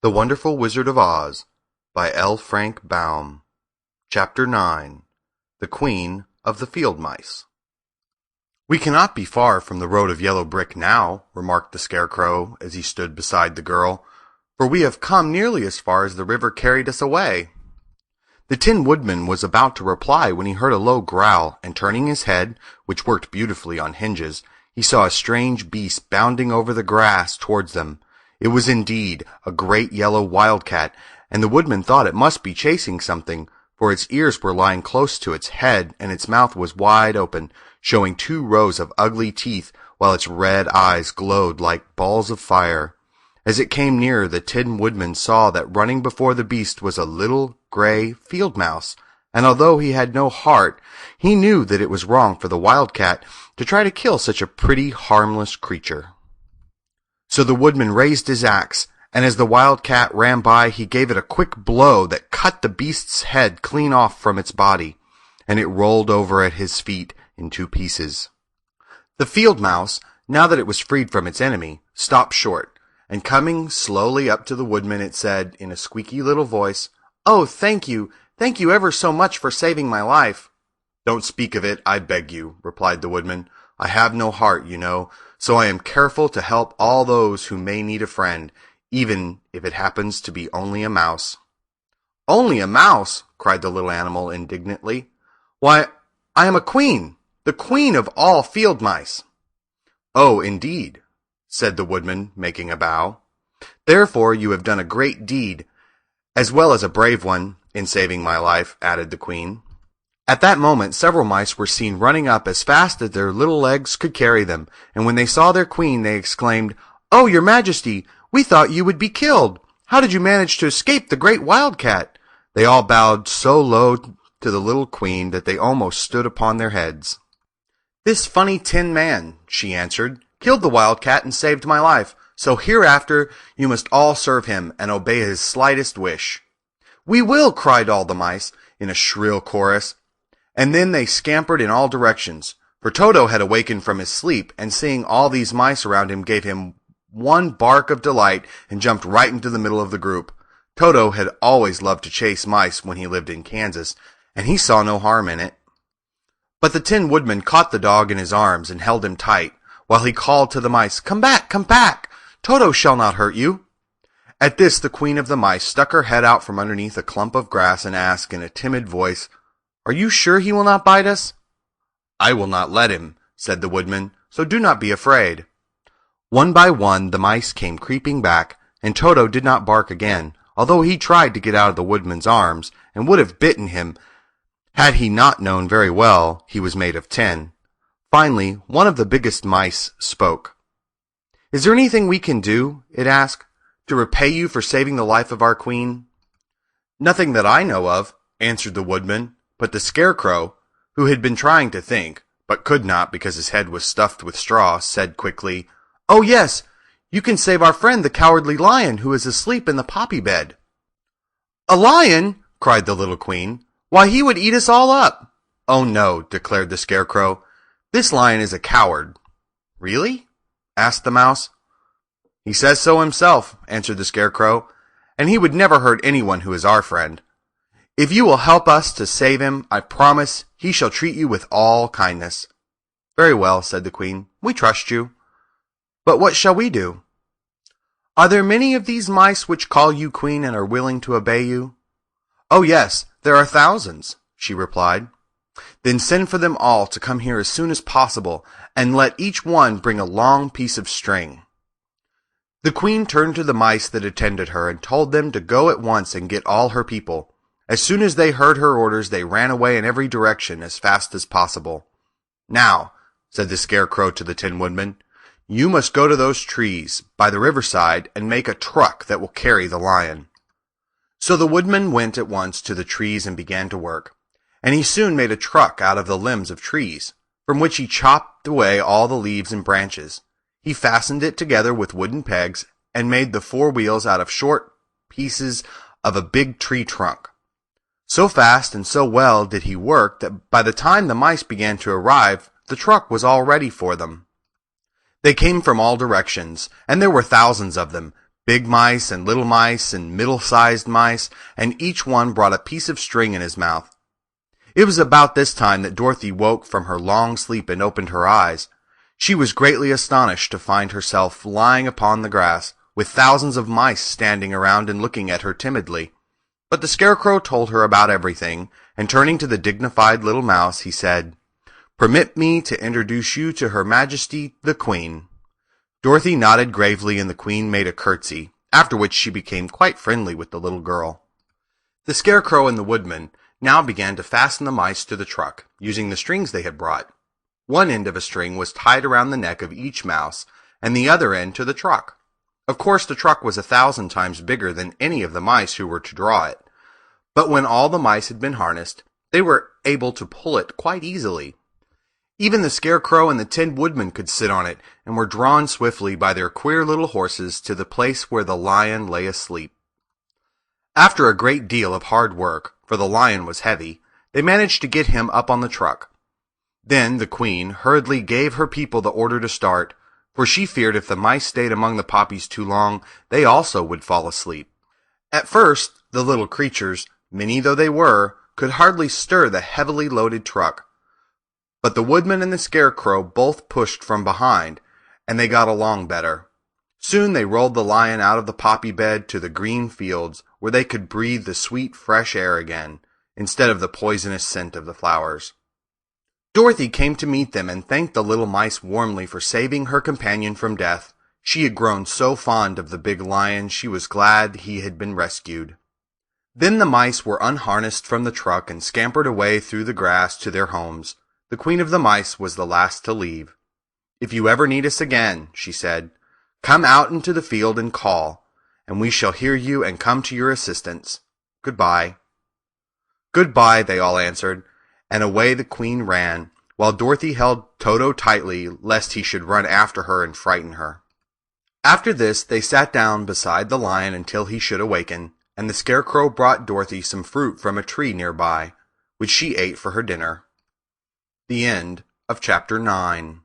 The Wonderful Wizard of Oz by L. Frank Baum. Chapter 9. The Queen of the Field Mice. "We cannot be far from the road of yellow brick now," remarked the Scarecrow as he stood beside the girl, "for we have come nearly as far as the river carried us away." The Tin Woodman was about to reply when he heard a low growl, and turning his head, which worked beautifully on hinges, he saw a strange beast bounding over the grass towards them. It was indeed a great yellow wildcat, and the Woodman thought it must be chasing something, for its ears were lying close to its head, and its mouth was wide open, showing 2 rows of ugly teeth, while its red eyes glowed like balls of fire. As it came nearer, the Tin Woodman saw that running before the beast was a little gray field mouse, and although he had no heart, he knew that it was wrong for the wildcat to try to kill such a pretty, harmless creature. So the Woodman raised his axe, and as the wildcat ran by, he gave it a quick blow that cut the beast's head clean off from its body, and it rolled over at his feet in 2 pieces. The field mouse, now that it was freed from its enemy, stopped short, and coming slowly up to the Woodman, it said in a squeaky little voice, "Oh, thank you ever so much for saving my life." "Don't speak of it, I beg you," replied the Woodman. "I have no heart, you know, so I am careful to help all those who may need a friend, even if it happens to be only a mouse." "Only a mouse?" cried the little animal indignantly. "Why, I am a queen, the queen of all field mice." "Oh, indeed," said the Woodman, making a bow. "Therefore you have done a great deed, as well as a brave one, in saving my life," added the Queen. At that moment several mice were seen running up as fast as their little legs could carry them, and when they saw their queen they exclaimed, "Oh, your Majesty, we thought you would be killed. How did you manage to escape the great wildcat?" They all bowed so low to the little queen that they almost stood upon their heads. "This funny tin man," she answered, "killed the wildcat and saved my life, so hereafter you must all serve him and obey his slightest wish." "We will!" cried all the mice in a shrill chorus. And then they scampered in all directions, for Toto had awakened from his sleep, and seeing all these mice around him gave him one bark of delight and jumped right into the middle of the group. Toto had always loved to chase mice when he lived in Kansas, and he saw no harm in it. But the Tin Woodman caught the dog in his arms and held him tight, while he called to the mice, "Come back, come back! Toto shall not hurt you." At this the Queen of the Mice stuck her head out from underneath a clump of grass and asked in a timid voice, "Are you sure he will not bite us?" "I will not let him," said the Woodman, "so do not be afraid." One by one the mice came creeping back, and Toto did not bark again, although he tried to get out of the Woodman's arms, and would have bitten him had he not known very well he was made of tin. Finally, one of the biggest mice spoke. "Is there anything we can do," it asked, "to repay you for saving the life of our queen?" "Nothing that I know of," answered the Woodman. But the Scarecrow, who had been trying to think, but could not because his head was stuffed with straw, said quickly, "Oh yes, you can save our friend the Cowardly Lion who is asleep in the poppy bed." "A lion?" cried the little Queen. "Why, he would eat us all up." "Oh no," declared the Scarecrow. "This lion is a coward." "Really?" asked the mouse. "He says so himself," answered the Scarecrow, "and he would never hurt anyone who is our friend. If you will help us to save him, I promise he shall treat you with all kindness." "Very well," said the Queen. "We trust you. But what shall we do?" "Are there many of these mice which call you Queen and are willing to obey you?" "Oh yes, there are thousands," she replied. "Then send for them all to come here as soon as possible, and let each one bring a long piece of string." The Queen turned to the mice that attended her and told them to go at once and get all her people. As soon as they heard her orders, they ran away in every direction as fast as possible. "Now," said the Scarecrow to the Tin Woodman, "you must go to those trees by the riverside and make a truck that will carry the lion." So the Woodman went at once to the trees and began to work, and he soon made a truck out of the limbs of trees, from which he chopped away all the leaves and branches. He fastened it together with wooden pegs and made the 4 wheels out of short pieces of a big tree trunk. So fast and so well did he work that by the time the mice began to arrive, the truck was all ready for them. They came from all directions, and there were thousands of them, big mice and little mice and middle-sized mice, and each one brought a piece of string in his mouth. It was about this time that Dorothy woke from her long sleep and opened her eyes. She was greatly astonished to find herself lying upon the grass, with thousands of mice standing around and looking at her timidly. But the Scarecrow told her about everything, and turning to the dignified little mouse, he said, "Permit me to introduce you to Her Majesty the Queen." Dorothy nodded gravely, and the Queen made a curtsy, after which she became quite friendly with the little girl. The Scarecrow and the Woodman now began to fasten the mice to the truck, using the strings they had brought. One end of a string was tied around the neck of each mouse, and the other end to the truck. Of course, the truck was 1,000 times bigger than any of the mice who were to draw it. But when all the mice had been harnessed, they were able to pull it quite easily. Even the Scarecrow and the Tin Woodman could sit on it, and were drawn swiftly by their queer little horses to the place where the lion lay asleep. After a great deal of hard work, for the lion was heavy, they managed to get him up on the truck. Then the Queen hurriedly gave her people the order to start, for she feared if the mice stayed among the poppies too long, they also would fall asleep. At first, the little creatures, many though they were, could hardly stir the heavily loaded truck. But the Woodman and the Scarecrow both pushed from behind, and they got along better. Soon they rolled the lion out of the poppy bed to the green fields, where they could breathe the sweet fresh air again, instead of the poisonous scent of the flowers. Dorothy came to meet them and thanked the little mice warmly for saving her companion from death. She had grown so fond of the big lion she was glad he had been rescued. Then the mice were unharnessed from the truck and scampered away through the grass to their homes. The Queen of the Mice was the last to leave. "If you ever need us again," she said, "come out into the field and call, and we shall hear you and come to your assistance. Goodbye." "Goodbye," they all answered, and away the Queen ran, while Dorothy held Toto tightly, lest he should run after her and frighten her. After this they sat down beside the lion until he should awaken, and the Scarecrow brought Dorothy some fruit from a tree nearby, which she ate for her dinner. The end of Chapter 9.